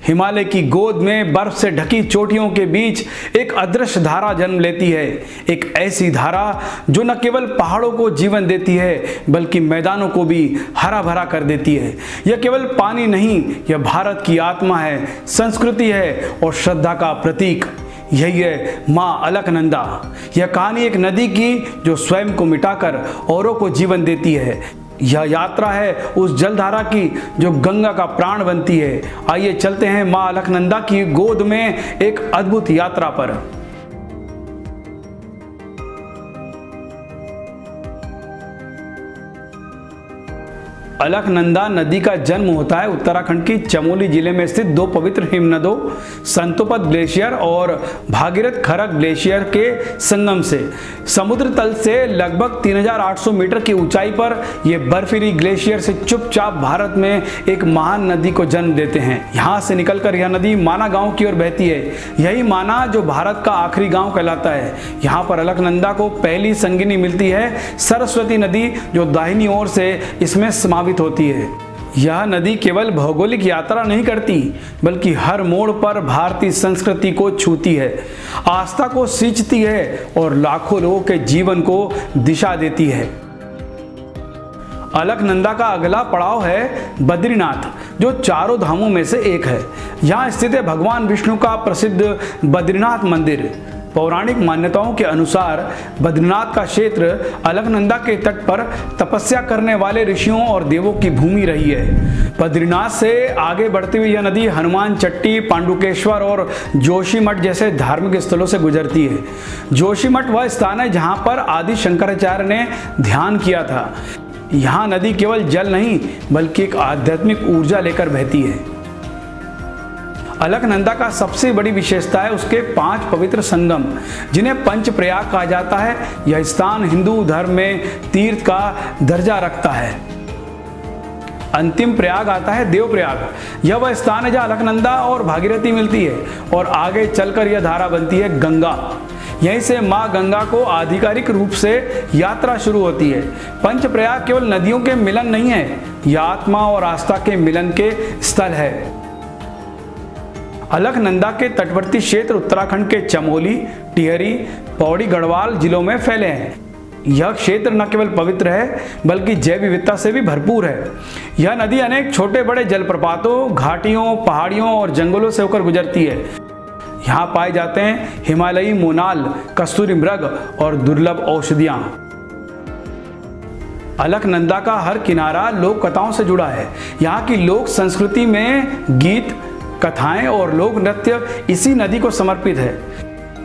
हिमालय की गोद में बर्फ से ढकी चोटियों के बीच एक अदृश्य धारा जन्म लेती है। एक ऐसी धारा जो न केवल पहाड़ों को जीवन देती है बल्कि मैदानों को भी हरा भरा कर देती है। यह केवल पानी नहीं, यह भारत की आत्मा है, संस्कृति है और श्रद्धा का प्रतीक। यही है माँ अलकनंदा। यह कहानी एक नदी की जो स्वयं को मिटाकर औरों को जीवन देती है। यह यात्रा है उस जलधारा की जो गंगा का प्राण बनती है। आइए चलते हैं माँ अलकनंदा की गोद में एक अद्भुत यात्रा पर। अलकनंदा नदी का जन्म होता है उत्तराखंड की चमोली जिले में स्थित दो पवित्र हिमनदों संतोपद ग्लेशियर और भागीरथ खरक ग्लेशियर के संगम से। समुद्र तल से लगभग 3800 मीटर की ऊंचाई पर यह बर्फीली ग्लेशियर से चुपचाप भारत में एक महान नदी को जन्म देते हैं। यहाँ से निकलकर यह नदी माना गांव की ओर बहती है। यही माना जो भारत का आखिरी गांव कहलाता है। यहाँ पर अलकनंदा को पहली संगिनी मिलती है सरस्वती नदी, जो दाहिनी ओर से इसमें समावित होती है। यह नदी केवल भौगोलिक यात्रा नहीं करती बल्कि हर मोड़ पर भारतीय संस्कृति को छूती है, आस्था को सींचती है और लाखों लोगों के जीवन को दिशा देती है। अलकनंदा का अगला पड़ाव है बद्रीनाथ, जो चारों धामों में से एक है। यहाँ स्थित है भगवान विष्णु का प्रसिद्ध बद्रीनाथ मंदिर। पौराणिक मान्यताओं के अनुसार बद्रीनाथ का क्षेत्र अलकनंदा के तट पर तपस्या करने वाले ऋषियों और देवों की भूमि रही है। बद्रीनाथ से आगे बढ़ती हुई यह नदी हनुमान चट्टी, पांडुकेश्वर और जोशीमठ जैसे धार्मिक स्थलों से गुजरती है। जोशीमठ वह स्थान है जहां पर आदि शंकराचार्य ने ध्यान किया था। यहाँ नदी केवल जल नहीं बल्कि एक आध्यात्मिक ऊर्जा लेकर बहती है। अलकनंदा का सबसे बड़ी विशेषता है उसके 5 पवित्र संगम, जिन्हें पंच प्रयाग कहा जाता है। यह स्थान हिंदू धर्म में तीर्थ का दर्जा रखता है। अंतिम प्रयाग आता है देवप्रयाग। यह वह स्थान है जहां अलकनंदा और भागीरथी मिलती है और आगे चलकर यह धारा बनती है गंगा। यहीं से मां गंगा को आधिकारिक रूप से यात्रा शुरू होती है। पंच प्रयाग केवल नदियों के मिलन नहीं है, यह आत्मा और आस्था के मिलन के स्थल है। अलकनंदा के तटवर्ती क्षेत्र उत्तराखंड के चमोली, टिहरी, पौड़ी, गढ़वाल जिलों में फैले हैं। यह क्षेत्र न केवल पवित्र है बल्कि जैव विविधता से भी भरपूर है। यह नदी अनेक छोटे बड़े जलप्रपातों, घाटियों, पहाड़ियों और जंगलों से होकर गुजरती है। यहाँ पाए जाते हैं हिमालयी मोनाल, कस्तूरी मृग और दुर्लभ औषधियां। अलकनंदा का हर किनारा लोक कथाओं से जुड़ा है। यहाँ की लोक संस्कृति में गीत, कथाएं और लोक नृत्य इसी नदी को समर्पित है।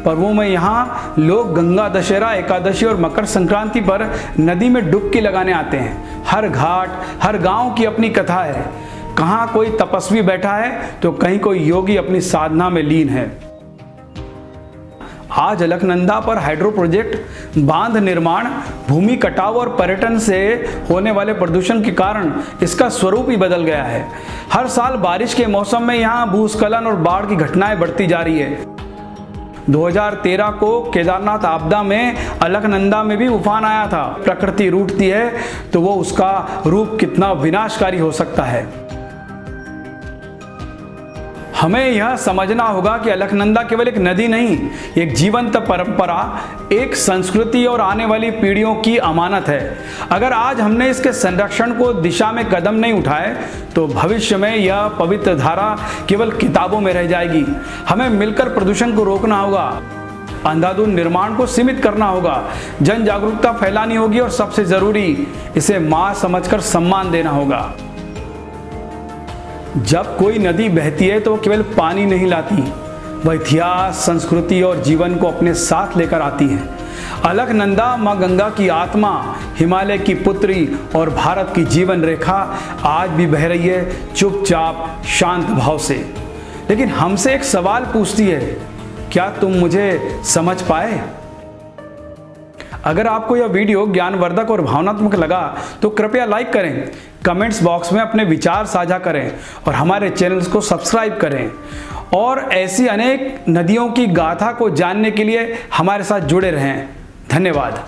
पर्वों में यहाँ लोग गंगा दशहरा, एकादशी और मकर संक्रांति पर नदी में डुबकी लगाने आते हैं। हर घाट, हर गांव की अपनी कथा है। कहाँ कोई तपस्वी बैठा है तो कहीं कोई योगी अपनी साधना में लीन है। आज अलकनंदा पर हाइड्रो प्रोजेक्ट, बांध निर्माण, भूमि कटाव और पर्यटन से होने वाले प्रदूषण के कारण इसका स्वरूप ही बदल गया है। हर साल बारिश के मौसम में यहाँ भूस्खलन और बाढ़ की घटनाएं बढ़ती जा रही है। 2013 को केदारनाथ आपदा में अलकनंदा में भी उफान आया था। प्रकृति रूठती है तो वो उसका रूप कितना विनाशकारी हो सकता है। हमें यह समझना होगा कि अलकनंदा केवल एक नदी नहीं, एक जीवंत परंपरा, एक संस्कृति और आने वाली पीढ़ियों की अमानत है। अगर आज हमने इसके संरक्षण को दिशा में कदम नहीं उठाए तो भविष्य में यह पवित्र धारा केवल किताबों में रह जाएगी। हमें मिलकर प्रदूषण को रोकना होगा, अंधाधुंध निर्माण को सीमित करना होगा, जन जागरूकता फैलानी होगी और सबसे जरूरी इसे मां समझकर सम्मान देना होगा। जब कोई नदी बहती है तो वो केवल पानी नहीं लाती, वह इतिहास, संस्कृति और जीवन को अपने साथ लेकर आती है। अलकनंदा मां गंगा की आत्मा, हिमालय की पुत्री और भारत की जीवन रेखा आज भी बह रही है चुपचाप, शांत भाव से। लेकिन हमसे एक सवाल पूछती है, क्या तुम मुझे समझ पाए? अगर आपको यह वीडियो ज्ञानवर्धक और भावनात्मक लगा तो कृपया लाइक करें, कमेंट्स बॉक्स में अपने विचार साझा करें और हमारे चैनल को सब्सक्राइब करें। और ऐसी अनेक नदियों की गाथा को जानने के लिए हमारे साथ जुड़े रहें। धन्यवाद।